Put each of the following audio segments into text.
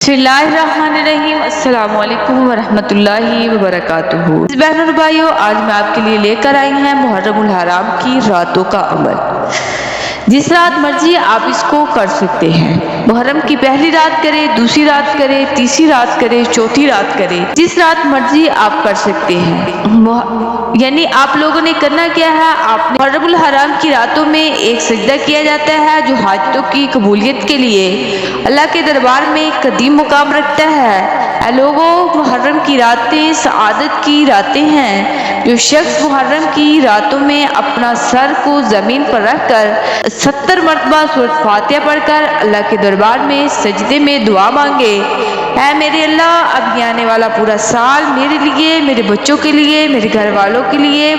बिस्मिल्लाहिर्रहमानिर्रहीम। अस्सलाम वालेकुम वरहमतुल्लाहि वबरकातुहू। बहनों और भाइयों, आज मैं आपके लिए लेकर आई हैं मुहर्रमुल हराम की रातों का अमल। जिस रात मर्जी आप इसको कर सकते हैं। मुहर्रम की पहली रात करें, दूसरी रात करें, तीसरी रात करें, चौथी रात करें, जिस रात मर्जी आप कर सकते हैं। यानी आप लोगों ने करना क्या है, आपने मुहर्रमुल हराम की रातों में एक सजदा किया जाता है जो हाजतों की कबूलियत के लिए अल्लाह के दरबार में कदीम मुकाम रखता है। ऐ लोगों, मुहर्रम की रातें सआदत की रातें हैं। जो शख्स मुहर्रम की रातों में अपना सर को जमीन पर रखकर 70 मरतबा सूरत फातिहा पढ़कर अल्लाह के दरबार में सजदे में दुआ मांगे, ऐ मेरे अल्लाह, अब ये आने वाला पूरा साल मेरे लिए, मेरे बच्चों के लिए, मेरे घर वालों के लिए,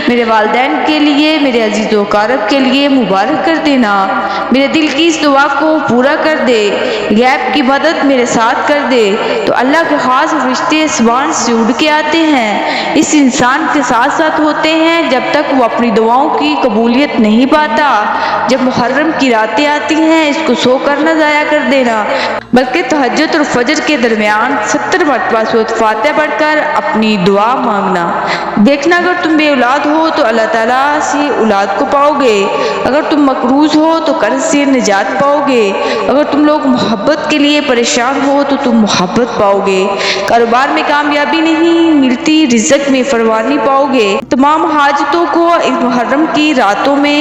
मेरे वालिदैन के लिए, मेरे अजीज़ व अकारब के लिए मुबारक कर देना। मेरे दिल की इस दुआ को पूरा कर दे, गैब की मदद मेरे साथ कर दे। तो अल्लाह के खास फरिश्ते आसमान से उड़ के आते हैं, इस इंसान के साथ साथ होते हैं जब तक वो अपनी दुआओं की कबूलियत नहीं पाता। जब मुहर्रम की रातें आती हैं, इसको सो कर न ज़ाया कर देना, बल्कि तहज्जुद और फजर के दरमियान 70 मरतबा सूरत फातिहा पढ़कर अपनी दुआ मांगना। देखना, अगर तुम बे औलाद हो तो अल्लाह ताला से औलाद को पाओगे, अगर तुम मकरूज हो तो कर्ज से निजात पाओगे, अगर तुम लोग मोहब्बत के लिए परेशान हो तो तुम मोहब्बत पाओगे, कारोबार में कामयाबी नहीं मिलती, रिज़्क में फरवानी पाओगे। तमाम हाजतों को इस मुहर्रम की रातों में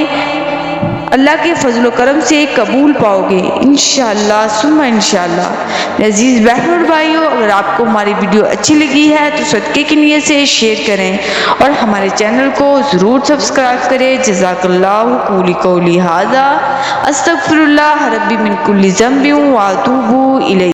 अल्लाह के फजल करम से कबूल पाओगे इंशाअल्लाह सुम्मा इंशाअल्लाह। अजीज बहनों और भाइयों, अगर आपको हमारी वीडियो अच्छी लगी है तो सदके की नियत से शेयर करें और हमारे चैनल को ज़रूर सब्सक्राइब करें। जज़ाकल्लाहु कौली कौली हाज़ा, अस्तगफिरुल्लाह रब्बी मिन कुल्ली ज़ंबिन व अतूबु इलैहि।